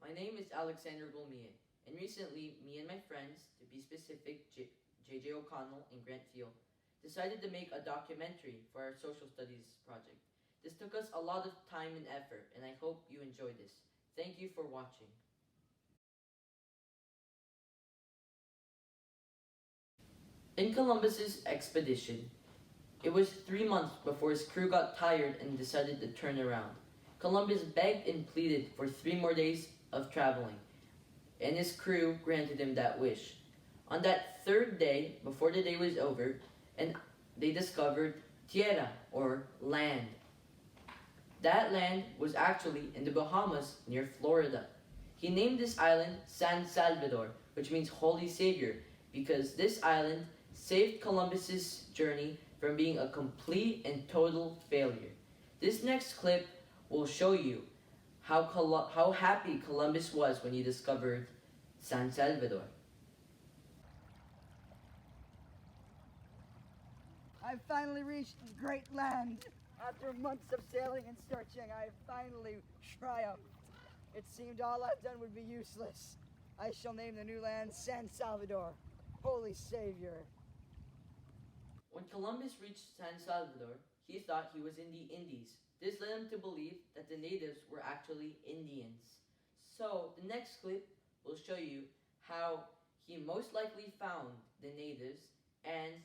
My name is Alexander Gulmie, and recently, me and my friends, to be specific, JJ O'Connell and Grant Thiel, decided to make a documentary for our social studies project. This took us a lot of time and effort, and I hope you enjoy this. Thank you for watching. In Columbus's expedition, it was 3 months before his crew got tired and decided to turn around. Columbus begged and pleaded for 3 more days of traveling, and his crew granted him that wish. On that third day, before the day was over, and they discovered tierra, or land. That land was actually in the Bahamas near Florida. He named this island San Salvador, which means Holy Savior, because this island saved Columbus's journey from being a complete and total failure. This next clip will show you how happy Columbus was when he discovered San Salvador. I've finally reached great land. After months of sailing and searching, I have finally triumphed. It seemed all I've done would be useless. I shall name the new land San Salvador, Holy Savior. When Columbus reached San Salvador, he thought he was in the Indies. This led him to believe that the natives were actually Indians. So, the next clip will show you how he most likely found the natives and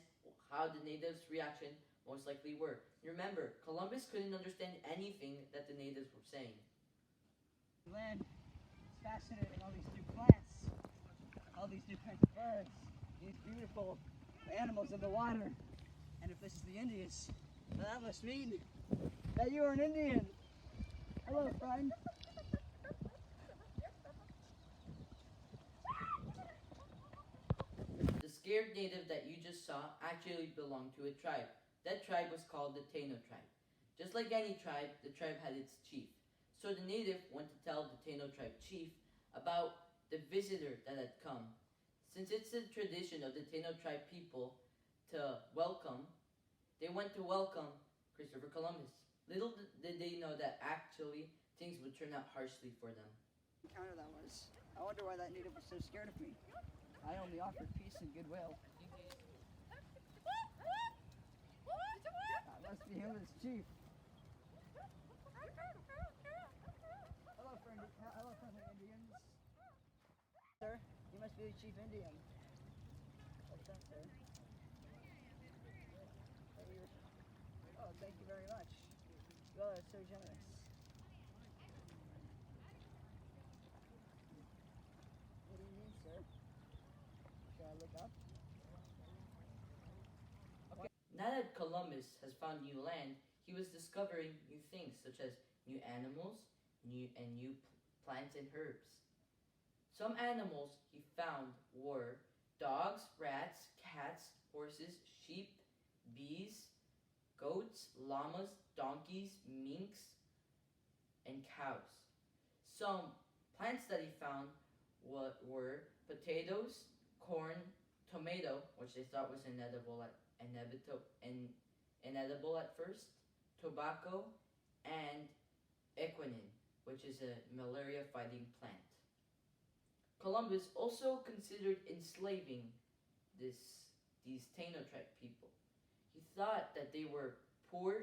how the natives' reaction most likely were. Remember, Columbus couldn't understand anything that the natives were saying. Land is fascinating. All these new plants, all these new kinds of birds, these beautiful animals in the water. And if this is the Indians, then that must mean that you are an Indian. Hello, friend. The scared native that you just saw actually belonged to a tribe. That tribe was called the Taino tribe. Just like any tribe, the tribe had its chief. So the native went to tell the Taino tribe chief about the visitor that had come. Since it's the tradition of the Taino tribe people to welcome, they went to welcome Christopher Columbus. Little did they know that actually things would turn out harshly for them. Encounter that was. I wonder why that native was so scared of me. I only offered peace and goodwill. That must be him as chief. Hello, friendly Indians. Sir, you must be the chief Indian. What's up, sir? Oh, thank you very much. You all are so generous. What do you mean, sir? Shall I look up? Now that Columbus has found new land, he was discovering new things such as new animals, new plants and herbs. Some animals he found were dogs, rats, cats, horses, sheep, bees, goats, llamas, donkeys, minks, and cows. Some plants that he found were potatoes, corn, tomato, which they thought was inedible at first, tobacco, and equinin, which is a malaria-fighting plant. Columbus also considered enslaving these Taino tribe people. He thought that they were poor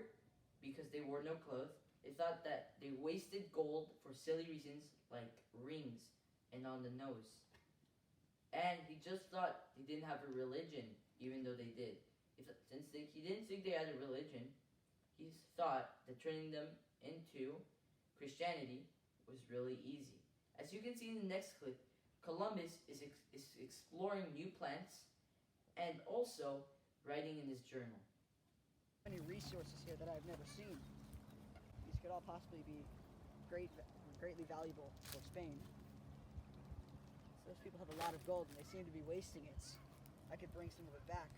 because they wore no clothes. He thought that they wasted gold for silly reasons like rings and on the nose. And he just thought they didn't have a religion, even though they did. He didn't think they had a religion, he thought that turning them into Christianity was really easy. As you can see in the next clip, Columbus is exploring new plants and also writing in his journal. Many resources here that I've never seen. These could all possibly be greatly valuable for Spain. So those people have a lot of gold and they seem to be wasting it. I could bring some of it back.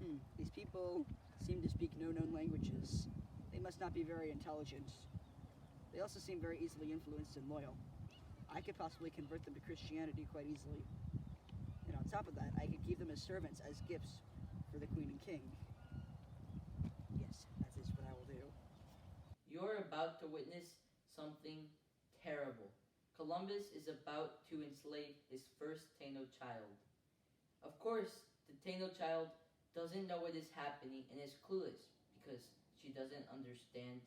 These people seem to speak no known languages. They must not be very intelligent. They also seem very easily influenced and loyal. I could possibly convert them to Christianity quite easily. And on top of that, I could keep them as servants, as gifts for the Queen and King. Yes, that is what I will do. You're about to witness something terrible. Columbus is about to enslave his first Taino child. Of course, the Taino child doesn't know what is happening and is clueless because she doesn't understand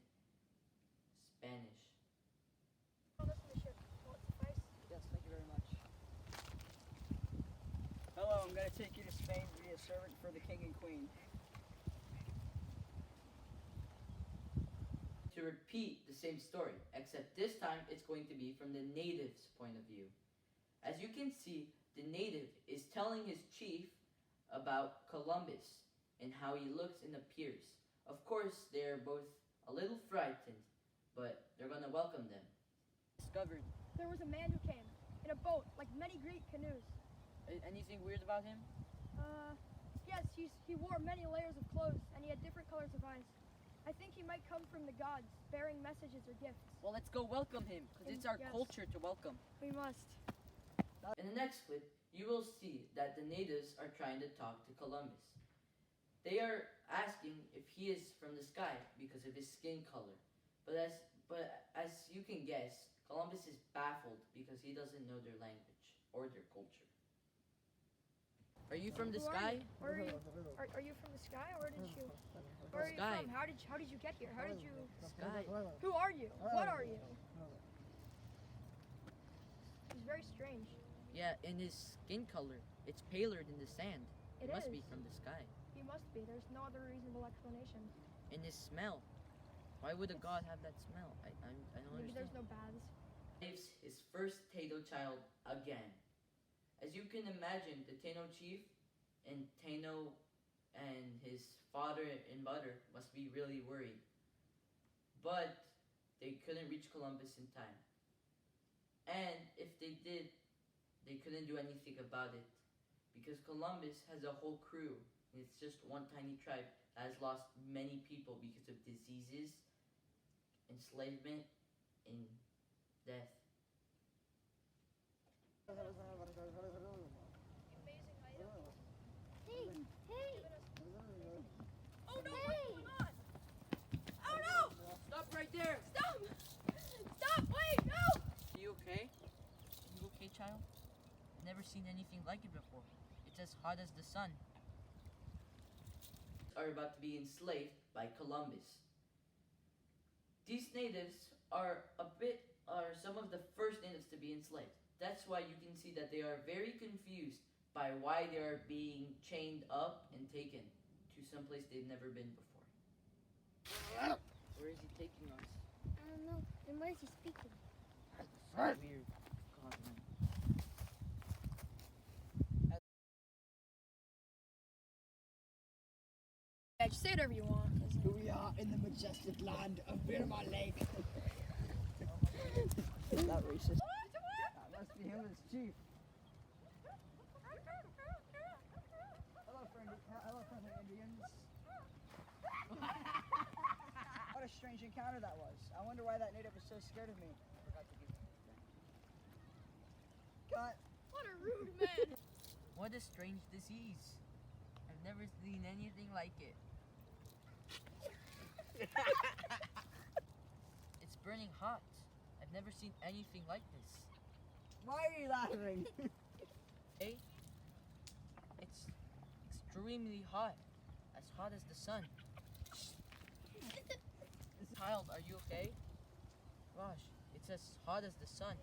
Spanish. Yes, thank you very much. Hello, I'm going to take you to Spain to be a servant for the king and queen. To repeat the same story, except this time it's going to be from the native's point of view. As you can see, the native is telling his chief about Columbus and how he looks and appears. Of course, they're both a little frightened, but they're going to welcome them. Discovered. There was a man who came in a boat, like many Greek canoes. Anything weird about him? Yes, he wore many layers of clothes, and he had different colors of eyes. I think he might come from the gods, bearing messages or gifts. Well, let's go welcome him, because it's our Yes. culture to welcome. We must. In the next clip, you will see that the natives are trying to talk to Columbus. They are asking if he is from the sky because of his skin color. But as you can guess, Columbus is baffled because he doesn't know their language or their culture. Are you from the Who sky? Are you? Are you from the sky? Where did you? Where are you Sky. from? How did you get here? How did you? Sky. Who are you? What are you? He's very strange. Yeah, and his skin color, it's paler than the sand. It must is. be from the sky. He must be. There's no other reasonable explanation. And his smell. Why would a god have that smell? I don't Maybe understand. there's no baths. Saves his first Taino child again. As you can imagine, the Taino chief and Taino and his father and mother must be really worried. But they couldn't reach Columbus in time. And if they did, they couldn't do anything about it. Because Columbus has a whole crew, and it's just one tiny tribe that has lost many people because of diseases, enslavement, and death. Hey! Hey! Oh no! What's going on? Oh no! Stop right there! Stop! Stop! Wait! No! Are you okay? Are you okay, child? Never seen anything like it before. It's as hot as the sun. Are about to be enslaved by Columbus. These natives are some of the first natives to be enslaved. That's why you can see that they are very confused by why they are being chained up and taken to some place they've never been before. Where is he taking us? I don't know. Then where is he speaking? Weird. God, man. Yeah, just say whatever you want. Here we are in the majestic land of Birma Lake. Not racist. That must be him as chief. Hello, friendly Indians. What a strange encounter that was. I wonder why that native was so scared of me. Cut. What a rude man. What a strange disease. I've never seen anything like it. It's burning hot. I've never seen anything like this. Why are you laughing? Hey, it's extremely hot. As hot as the sun. Child, are you okay? Gosh, it's as hot as the sun.